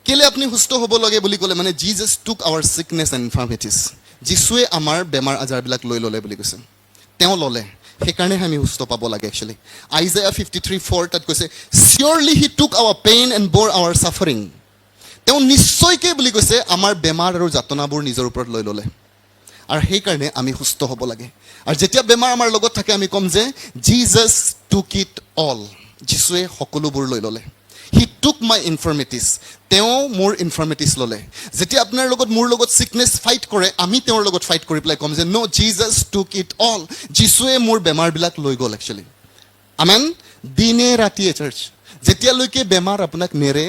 কেলে আপুনি সুস্থ হ'ব লাগে বুলি ক'লে মানে জিজাছ টুক আৱাৰ চিকনেছ এণ্ড ইনফাৰ্মিটিছ, যীশুৱে আমাৰ বেমাৰ আজাৰবিলাক লৈ ল'লে বুলি কৈছে, তেওঁ ল'লে, সেইকাৰণেহে আমি সুস্থ পাব লাগে একচুৱেলি। আইজায়া 53:4 তাত কৈছে চিয়'ৰলি he took our pain and bore our suffering, তেওঁ নিশ্চয়কৈ বুলি কৈছে আমাৰ বেমাৰ আৰু যাতনাবোৰ নিজৰ ওপৰত লৈ ল'লে, আৰু সেইকাৰণে আমি সুস্থ হ'ব লাগে। আৰু যেতিয়া বেমাৰ আমাৰ লগত থাকে আমি ক'ম যে জিজাছ টুক ইট অল, যীশুৱে সকলোবোৰ লৈ ল'লে। হি টুক মাই ইনফাৰ্মিটিছ, তেওঁ মোৰ ইনফাৰ্মিটিছ ল'লে। যেতিয়া আপোনাৰ লগত মোৰ লগত চিকনেছ ফাইট কৰে, আমি তেওঁৰ লগত ফাইট কৰি পেলাই ক'ম যে ন' জিজাছ টুক ইট অল, যীশুৱে মোৰ বেমাৰবিলাক লৈ গ'ল একচুৱেলি। আমেন। দিনে ৰাতিয়ে চাৰ্চ, যেতিয়ালৈকে বেমাৰ আপোনাক নেৰে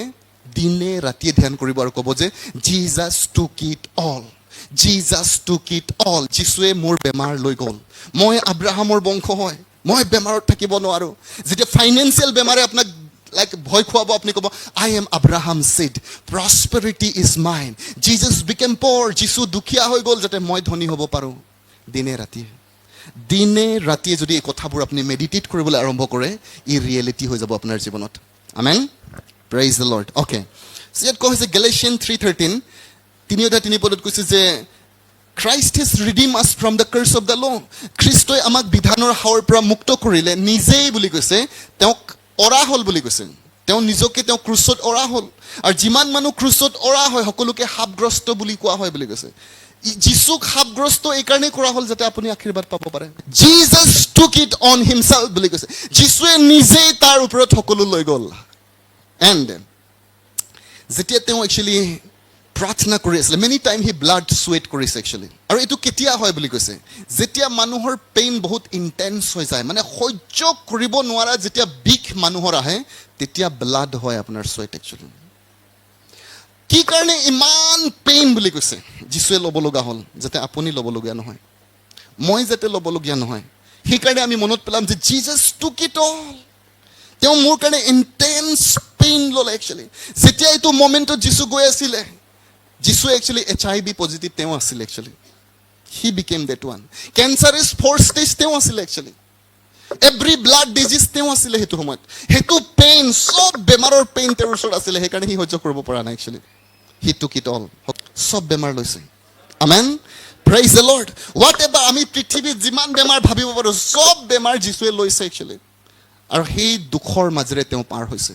দিনে ৰাতিয়ে ধ্যান কৰিব আৰু ক'ব যে জিজাছ টুক ইট অল, জিজাছ টুক ইট অল, যীশুৱে মোৰ বেমাৰ লৈ গ'ল। মই আব্ৰাহামৰ বংশ হয়, মই বেমাৰত থাকিব নোৱাৰোঁ। যেতিয়া ফাইনেন্সিয়েল বেমাৰে আপোনাক ভয় খুৱাব, আপুনি ক'ব I am Abraham seed, prosperity is mine, Jesus became poor, যীশু দুখীয়া হৈ গ'ল যাতে মই ধনী হ'ব পাৰোঁ। দিনে ৰাতিয়ে যদি এই কথাবোৰ আপুনি মেডিটেট কৰিবলৈ আৰম্ভ কৰে, ই ৰিয়েলিটি হৈ যাব আপোনাৰ জীৱনত। আমেন, প্ৰেইজ দ্য লৰ্ড। অ'কে, ইয়াত কোৱা হৈছে গেলেছিয়ান 3:13, 3:3 কৈছে যে Christ has redeemed us from the curse of the law, খ্ৰীষ্টই আমাক বিধানৰ হাওৰ পৰা মুক্ত কৰিলে, নিজেই বুলি কৈছে তেওঁক অৰা হ'ল বুলি কৈছে, তেওঁ নিজকে তেওঁ ক্ৰুচত অৰা হ'ল। আৰু যিমান মানুহ ক্ৰুচত অৰা হয় সকলোকে শাপগ্ৰস্ত বুলি কোৱা হয় বুলি কৈছে। যীশুক শাপগ্ৰস্ত এইকাৰণেই কৰা হ'ল যাতে আপুনি আশীৰ্বাদ পাব পাৰে। জিজাছ টুক ইট অন হিমছেল্ফ বুলি কৈছে, যীশুৱে নিজেই তাৰ ওপৰত সকলো লৈ গ'ল। এণ্ড যেতিয়া তেওঁ একচুৱেলি প্ৰাৰ্থনা কৰি আছিলে, মেনি টাইম হি ব্লাড চুৱেট কৰিছে একচুৱেলি। আৰু এইটো কেতিয়া হয় বুলি কৈছে, যেতিয়া মানুহৰ পেইন বহুত ইণ্টেন্স হৈ যায়, মানে সহ্য কৰিব নোৱাৰা যেতিয়া বিষ মানুহৰ আহে, তেতিয়া ব্লাড হয় আপোনাৰ চুৱেট একচুৱেলি। কি কাৰণে ইমান পেইন বুলি কৈছে, যীশুৱে ল'ব লগা হ'ল যাতে আপুনি ল'বলগীয়া নহয়, মই যাতে ল'বলগীয়া নহয়। সেইকাৰণে আমি মনত পেলাম যে জিজাছ টুক ইট অল, তেওঁ মোৰ কাৰণে ইণ্টেন্স পেইন ল'লে একচুৱেলি। যেতিয়া এইটো মমেণ্টত যীশু গৈ আছিলে, যীশু একচুৱেলি HIV পজিটিভ তেওঁ আছিলে actually, he became dead one. Cancer is 4 stage তেওঁ আছিলে একচুৱেলি, এভৰি ব্লাড ডিজিজ তেওঁ আছিলে সেইটো সময়ত। সেইটো পেইন, চব বেমাৰৰ পেইন তেওঁৰ ওচৰত আছিলে, সেইকাৰণে সি সহ্য কৰিব পৰা নাই একচুৱেলি। হি টুক ইট অল, চব বেমাৰ লৈছে। Amen, praise the lord. Whatever আমি পৃথিৱীত যিমান বেমাৰ ভাবিব পাৰোঁ, চব বেমাৰ যীশুৱে লৈছে একচুৱেলি। আৰু সেই দুখৰ মাজেৰে তেওঁ পাৰ হৈছে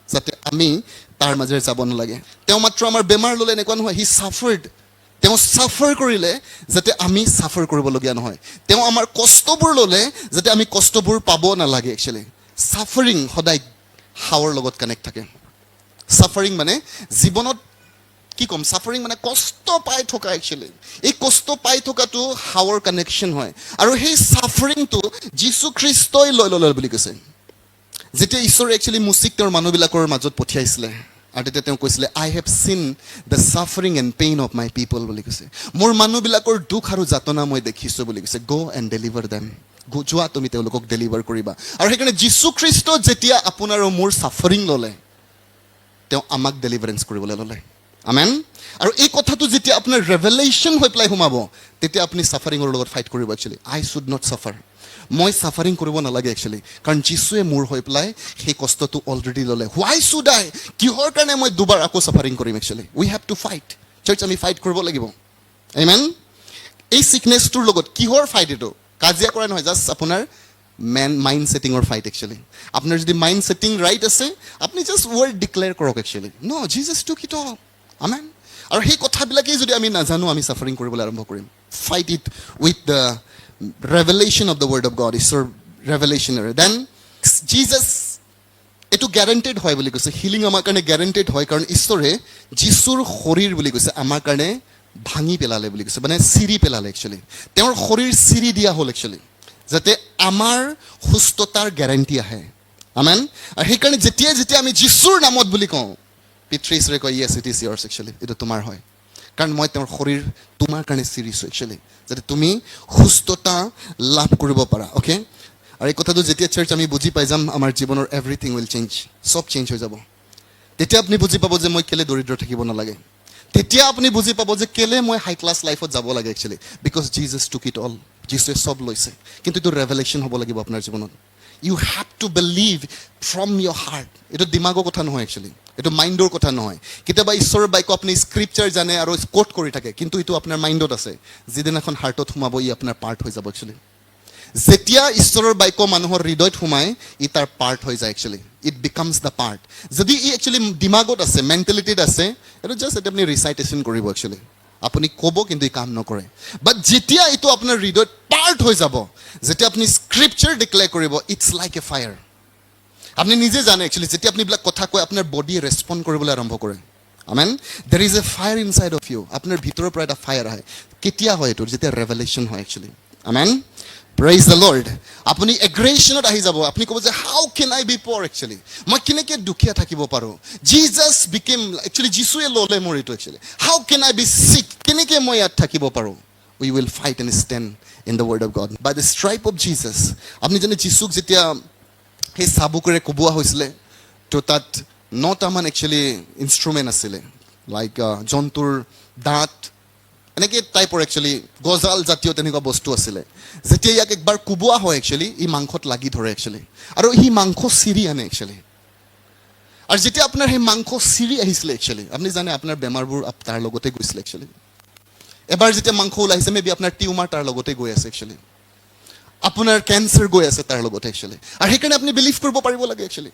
যাতে আমি তাৰ মাজেৰে যাব নালাগে। তেওঁ মাত্ৰ আমাৰ বেমাৰ ল'লে এনেকুৱা নহয়, হি ছাফাৰ্ড, তেওঁ ছাফাৰ কৰিলে যাতে আমি ছাফাৰ কৰিবলগীয়া নহয়। তেওঁ আমাৰ কষ্টবোৰ ল'লে যাতে আমি কষ্টবোৰ পাব নালাগে একচুৱেলি। ছাফাৰিং সদায় হাওৰ লগত কানেক্ট থাকে। ছাফাৰিং মানে জীৱনত কি ক'ম, ছাফাৰিং মানে কষ্ট পাই থকা একচুৱেলি। এই কষ্ট পাই থকাটো হাওৰ কানেকশ্যন হয়। আৰু সেই ছাফাৰিংটো যীশু খ্ৰীষ্টই লৈ ল'লে বুলি কৈছে। যেতিয়া ঈশ্বৰে একচুৱেলি মুচিক তেওঁৰ মানুহবিলাকৰ মাজত পঠিয়াইছিলে, আৰু তেতিয়া তেওঁ কৈছিলে I have seen the suffering and pain of my people বুলি কৈছে। মোৰ মানুহবিলাকৰ দুখ আৰু যাতনা মই দেখিছোঁ বুলি কৈছে। গ' এণ্ড ডেলিভাৰ দেম, যোৱা তুমি তেওঁলোকক ডেলিভাৰ কৰিবা। আৰু সেইকাৰণে যীশু খ্ৰীষ্ট যেতিয়া আপোনাৰ আৰু মোৰ ছাফাৰিং ল'লে, তেওঁ আমাক ডেলিভাৰেঞ্চ কৰিবলৈ ল'লে। আমেন। আৰু এই কথাটো যেতিয়া আপোনাৰ ৰেভেলেশ্যন হৈ পেলাই সোমাব, তেতিয়া আপুনি ছাফাৰিঙৰ লগত ফাইট কৰিব actually. I should not suffer, মই ছাফাৰিং কৰিব নালাগে একচুৱেলি, কাৰণ যীশুৱে মোৰ হৈ পেলাই সেই কষ্টটো অলৰেডি ল'লে। হোৱাই শুড আই, কিহৰ কাৰণে মই দুবাৰ আকৌ ছাফাৰিং কৰিম actually. We have to fight, church আমি ফাইট কৰিব লাগিব। আমেন। এই চিকনেছটোৰ লগত কিহৰ ফাইট, এইটো কাজিয়া কৰা নহয়, জাষ্ট আপোনাৰ মাইণ্ড ছেটিঙৰ ফাইট একচুৱেলি। আপোনাৰ যদি মাইণ্ড ছেটিং ৰাইট আছে, আপুনি জাষ্ট ৱৰ্ড ডিক্লেয়াৰ কৰক একচুৱেলি, ন জিজাছ টুক ইট অল। আমেন। আৰু সেই কথাবিলাকেই যদি আমি নাজানো, আমি ছাফাৰিং কৰিবলৈ আৰম্ভ কৰিম। Fight it with the revelation of the word of God, ঈশ্বৰ ৰেভেলেশ্যনাৰী। দেন জিজাছ এইটো গেৰেণ্টেড হয় বুলি কৈছে, হিলিং আমাৰ কাৰণে গেৰেণ্টেড হয়, কাৰণ ঈশ্বৰে যীশুৰ শৰীৰ বুলি কৈছে আমাৰ কাৰণে ভাঙি পেলালে বুলি কৈছে, মানে চিৰি পেলালে একচুৱেলি। তেওঁৰ শৰীৰ চিৰি দিয়া হ'ল একচুৱেলি, যাতে আমাৰ সুস্থতাৰ গেৰেণ্টি আহে। আমেন। আৰু সেইকাৰণে যেতিয়া আমি যীশুৰ নামত বুলি কওঁ, পিতৃ ঈশ্বৰে কয় yes it is years actually, এইটো তোমাৰ হয়, কাৰণ মই তেওঁৰ শৰীৰ তোমাৰ কাৰণে চিৰিছোঁ একচুৱেলি, যাতে তুমি সুস্থতা লাভ কৰিব পাৰা। অ'কে, আৰু এই কথাটো যেতিয়া চাৰ্চ আমি বুজি পাই যাম, আমাৰ জীৱনৰ এভৰিথিং উইল চেঞ্জ, চব চেঞ্জ হৈ যাব। তেতিয়া আপুনি বুজি পাব যে মই কেলে দৰিদ্ৰ থাকিব নালাগে। তেতিয়া আপুনি বুজি পাব যে কেলে মই হাই ক্লাছ লাইফত যাব লাগে একচুৱেলি, বিকজ জিজাছ টুক ইট অল, যীশুৱে চব লৈছে। কিন্তু এইটো ৰেভেলেশ্যন হ'ব লাগিব আপোনাৰ জীৱনত। You have to believe from your heart. এইটো দিমাগৰ কথা নহয় একচুৱেলি, এইটো মাইণ্ডৰ কথা নহয়। কেতিয়াবা ঈশ্বৰৰ বাক্য আপুনি স্ক্ৰিপচাৰ জানে আৰু কোট কৰি থাকে, কিন্তু এইটো আপোনাৰ মাইণ্ডত আছে। যিদিনাখন হাৰ্টত সোমাব ই আপোনাৰ পাৰ্ট হৈ যাব একচুৱেলি। যেতিয়া ঈশ্বৰৰ বাক্য মানুহৰ হৃদয়ত সোমায় ই তাৰ পাৰ্ট হৈ যায় actually, it becomes the part. যদি ই একচুৱেলি দিমাগত আছে, মেণ্টেলিটিত আছে, এইটো জাষ্ট এটা আপুনি ৰিচাইটেশ্যন কৰিব একচুৱেলি, আপুনি ক'ব কিন্তু ই কাম নকৰে। বাট যেতিয়া এইটো আপোনাৰ হৃদয়ত পাৰ্ট হৈ যাব, যেতিয়া আপুনি স্ক্ৰিপচাৰ ডিক্লেয়াৰ কৰিব, ইটছ লাইক এ ফায়াৰ। আপুনি নিজে জানে একচুৱেলি, যেতিয়া আপুনি এইবিলাক কথা কয় আপোনাৰ বডিয়ে ৰেছপণ্ড কৰিবলৈ আৰম্ভ কৰে। Amen. There is a fire inside of you. আপোনাৰ ভিতৰৰ পৰা এটা ফায়াৰ আহে। কেতিয়া হয় এইটো? যেতিয়া ৰেভেলেশ্যন হয় actually. Amen. Praise the lord. আপুনি এগ্ৰেশ্যনত আহি যাব। আপুনি ক'ব যে how can I B poor actually, মই কেনেকৈ দুখীয়া থাকিব পাৰোঁ? জিজাছ বিকেম একচুৱেলি, যিচুৱে ল'লে মোৰ এইটো actually. How can I B চিক, কেনেকৈ মই ইয়াত থাকিব পাৰোঁ? We will fight and stand in the word of God by the stripe of Jesus. আপুনি জানে যিচুক যেতিয়া সেই চাবুকেৰে কোবোৱা হৈছিলে, তো তাত 9টামান একচুৱেলি ইনষ্ট্ৰুমেণ্ট আছিলে, লাইক জন্তুৰ দাঁত, এনেকৈ টাইপৰ একচুৱেলি গজাল জাতীয় তেনেকুৱা বস্তু আছিলে। যেতিয়া ইয়াক একবাৰ কোবোৱা হয় একচুৱেলি, ই মাংসত লাগি ধৰে একচুৱেলি, আৰু সি মাংস চিৰি আনে একচুৱেলি। আৰু যেতিয়া আপোনাৰ সেই মাংস চিৰি আহিছিলে একচুৱেলি, আপুনি জানে আপোনাৰ বেমাৰবোৰ তাৰ লগতে গৈছিলে একচুৱেলি। এবাৰ যেতিয়া মাংস ওলাইছে, মেবি আপোনাৰ টিউমাৰ তাৰ লগতে গৈ আছে একচুৱেলি, আপোনাৰ কেঞ্চাৰ গৈ আছে তাৰ লগতে একচুৱেলি। আৰু সেইকাৰণে আপুনি বিলিভ কৰিব পাৰিব লাগে একচুৱেলি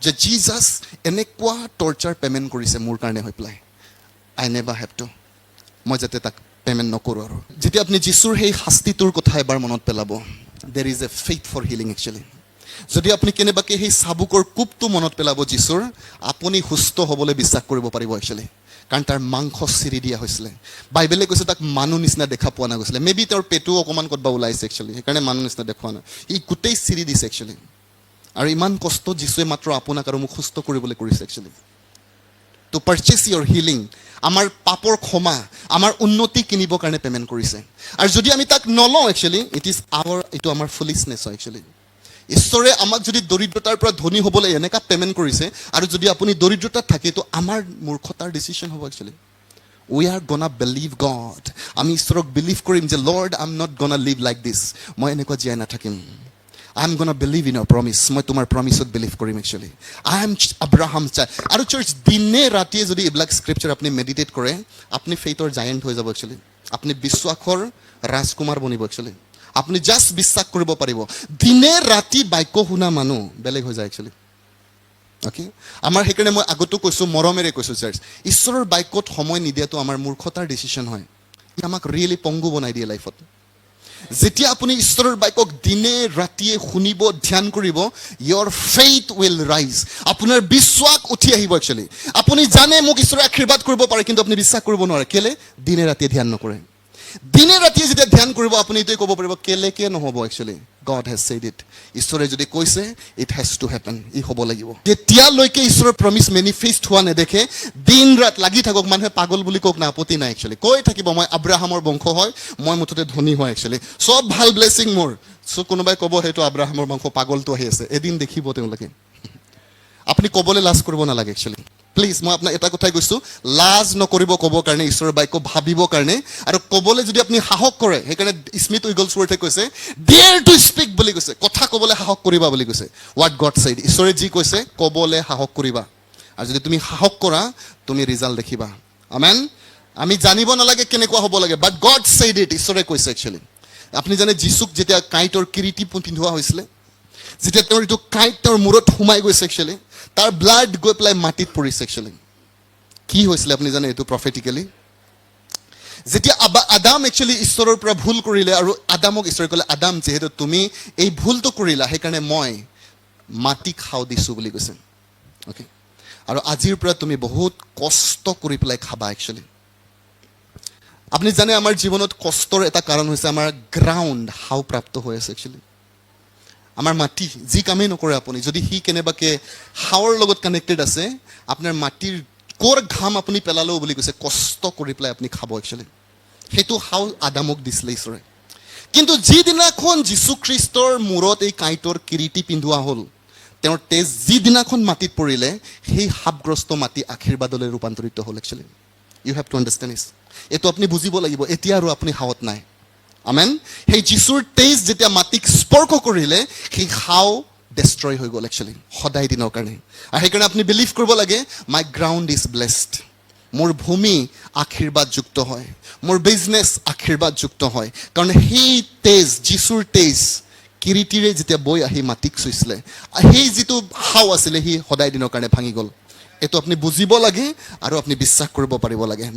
যে জিজাছ এনেকুৱা টৰ্চাৰ পে'মেণ্ট কৰিছে মোৰ কাৰণে হৈ পেলাই, আই নেভাৰ হেভ টু, মই যাতে তাক পে'মেণ্ট নকৰোঁ। আৰু যেতিয়া আপুনি যীশুৰ সেই শাস্তিটোৰ কথা এবাৰ মনত পেলাব, there is a faith for healing actually. যদি আপুনি কেনেবাকৈ সেই চাবুকৰ কোপটো মনত পেলাব যীশুৰ, আপুনি সুস্থ হ'বলৈ বিশ্বাস কৰিব পাৰিব একচুৱেলি, কাৰণ তাৰ মাংস চিৰি দিয়া হৈছিলে। বাইবেলে কৈছে তাক মানুহ নিচিনা দেখা পোৱা নাগৈছিলে। মেবি তেওঁৰ পেটো অকণমান ক'ৰবাত ওলাইছে একচুৱেলি, সেইকাৰণে মানুহ নিচিনা দেখুওৱা নাই। ই গোটেই চিৰি দিছে একচুৱেলি। আৰু ইমান কষ্ট যীশুৱে মাত্ৰ আপোনাক আৰু মোক সুস্থ কৰিবলৈ কৰিছে একচুৱেলি, টু পাৰ্চেছ ইয়ৰ হিলিং। আমাৰ পাপৰ ক্ষমা, আমাৰ উন্নতি কিনিবৰ কাৰণে পে'মেণ্ট কৰিছে। আৰু যদি আমি তাক নলওঁ একচুৱেলি, এইটো আমাৰ ফুলিছনেছ হয় একচুৱেলি। ঈশ্বৰে আমাক যদি দৰিদ্ৰতাৰ পৰা ধনী হ'বলৈ এনেকুৱা পে'মেণ্ট কৰিছে, আৰু যদি আপুনি দৰিদ্ৰতাত থাকে, এইটো আমাৰ মূৰ্খতাৰ ডিচিশ্যন হ'ব actually. We are gonna believe God. আমি ঈশ্বৰক বিলিভ কৰিম যে Lord I am not gonna live like this, মই এনেকুৱা জীয়াই নাথাকিম। I am gonna believe in your promise, মই তোমাৰ প্ৰমিছত বিলিভ কৰিম actually. I am Abraham child. আৰু চাৰ্চ, দিনে ৰাতিয়ে যদি এইবিলাক স্ক্ৰিপচাৰ আপুনি মেডিটেট কৰে, আপুনি ফেইথৰ জায়েণ্ট হৈ যাব একচুৱেলি। আপুনি বিশ্বাসৰ ৰাজকুমাৰ বনিব একচুৱেলি। আপুনি জাষ্ট বিশ্বাস কৰিব পাৰিব। দিনে ৰাতি বাক্য শুনা মানুহ বেলেগ হৈ যায় একচুৱেলি। অ'কে, আমাৰ সেইকাৰণে মই আগতো কৈছোঁ, মৰমেৰে কৈছোঁ চাৰ্চ, ঈশ্বৰৰ বাক্যত সময় নিদিয়াটো আমাৰ মূৰ্খতাৰ ডিচিশ্যন হয়। ই আমাক ৰিয়েলি পংগু বনাই দিয়ে লাইফত। যেতিয়া আপুনি ঈশ্বৰৰ বাক্যক দিনে ৰাতিয়ে শুনিব, ধ্যান কৰিব, ইয়ৰ ফেইথ উইল ৰাইজ। আপোনাৰ বিশ্বাস উঠি আহিব একচুৱেলি। আপুনি জানে মোক ঈশ্বৰে আশীৰ্বাদ কৰিব পাৰে, কিন্তু আপুনি বিশ্বাস কৰিব নোৱাৰে। কেলে? দিনে ৰাতিয়ে ধ্যান নকৰে। দিনে ৰাতিয়ে যেতিয়া ধ্যান কৰিব, আপুনি এইটোৱে ক'ব পাৰিব, কেলেকে নহ'ব actually, god has said it. ঈশ্বৰে যদি কৈছে, ইট হেজ টু হেপেন, ই হ'ব লাগিব। যেতিয়ালৈকে ঈশ্বৰৰ প্ৰমিছ মেনিফেষ্ট হোৱা নেদেখে, দিন ৰাত লাগি থাকক। মানুহে পাগল বুলি কওক না, আপত্তি নাই একচুৱেলি। কৈ থাকিব মই আব্ৰাহামৰ বংশ হয়, মই মুঠতে ধনী হয় একচুৱেলি, চব ভাল ব্লেছিং মোৰ। চ' কোনোবাই ক'ব সেইটো আব্ৰাহামৰ বংশ, পাগলটো আহি আছে। এদিন দেখিব তেওঁলোকে। আপুনি ক'বলৈ লাজ কৰিব নালাগে একচুৱেলি। প্লিজ, মই আপোনাক এটা কথাই কৈছোঁ, লাজ নকৰিব ক'বৰ কাৰণে, ঈশ্বৰৰ বাক্য ভাবিবৰ কাৰণে। আৰু ক'বলৈ যদি আপুনি সাহস কৰে, সেইকাৰণে স্মিথ উইগলছৱৰ্থে কৈছে ডিয়াৰ টু স্পীক বুলি কৈছে, কথা ক'বলৈ সাহস কৰিবা বুলি কৈছে। হোৱাট গড ছেইড, ঈশ্বৰে যি কৈছে ক'বলৈ সাহস কৰিবা। আৰু যদি তুমি সাহস কৰা, তুমি ৰিজাল্ট দেখিবা। আমেন। আমি জানিব নালাগে কেনেকুৱা হ'ব লাগে, বাট গড ছেইড ইট, ঈশ্বৰে কৈছে একচুৱেলি। আপুনি জানে যীচুক যেতিয়া কাঁইটৰ কিৰীটি পিন্ধোৱা হৈছিলে, যেতিয়া তেওঁৰ এইটো কাঁইট তেওঁৰ মূৰত সোমাই গৈছে একচুৱেলি, তাৰ ব্লাড গৈ পেলাই মাটিত পৰিছে একচুৱেলি। কি হৈছিলে আপুনি জানে এইটো প্ৰফেটিকেলি? যেতিয়া আদাম একচুৱেলি ঈশ্বৰৰ পৰা ভুল কৰিলে, আৰু আদামক ঈশ্বৰে ক'লে, আদাম যিহেতু তুমি এই ভুলটো কৰিলা, সেইকাৰণে মই মাটি খাও দিছোঁ বুলি কৈছে। অ'কে, আৰু আজিৰ পৰা তুমি বহুত কষ্ট কৰি পেলাই খাবা একচুৱেলি। আপুনি জানে আমাৰ জীৱনত কষ্টৰ এটা কাৰণ হৈছে আমাৰ গ্ৰাউণ্ড হাও প্ৰাপ্ত হৈ আছে একচুৱেলি। আমাৰ মাটি যি কামেই নকৰে আপুনি, যদি সি কেনেবাকৈ হাওৰ লগত কানেক্টেড আছে, আপোনাৰ মাটিৰ ক'ৰ ঘাম আপুনি পেলালেও বুলি কৈছে, কষ্ট কৰি পেলাই আপুনি খাব একচুৱেলি। সেইটো হাও আদামক দিছিলে ঈশ্বৰে। কিন্তু যিদিনাখন যীশুখ্ৰীষ্টৰ মূৰত এই কাঁইটৰ কিৰীটি পিন্ধোৱা হ'ল, তেওঁৰ তেজ যিদিনাখন মাটিত পৰিলে, সেই সাপগ্ৰস্ত মাটি আশীৰ্বাদলৈ ৰূপান্তৰিত হ'ল actually. You have to understand this. এইটো আপুনি বুজিব লাগিব। এতিয়া আৰু আপুনি হাওত নাই, আমেন সেই যীশুৰ তেজ যেতিয়া মাটিক স্পৰ্শ কৰিলে সেই হাও ডেষ্ট্ৰয় হৈ গ'ল একচুৱেলি সদায় দিনৰ কাৰণে আৰু সেইকাৰণে আপুনি বিলিভ কৰিব লাগে মাই গ্ৰাউণ্ড ইজ ব্লেছড মোৰ ভূমি আশীৰ্বাদযুক্ত হয় মোৰ বিজনেছ আশীৰ্বাদযুক্ত হয় কাৰণ সেই তেজ যীশুৰ তেজ কিৰিটিৰে যেতিয়া বৈ আহি মাটিক চুইছিলে সেই যিটো হাও আছিলে সি সদায় দিনৰ কাৰণে ভাঙি গ'ল এইটো আপুনি বুজিব লাগে আৰু আপুনি বিশ্বাস কৰিব পাৰিব লাগে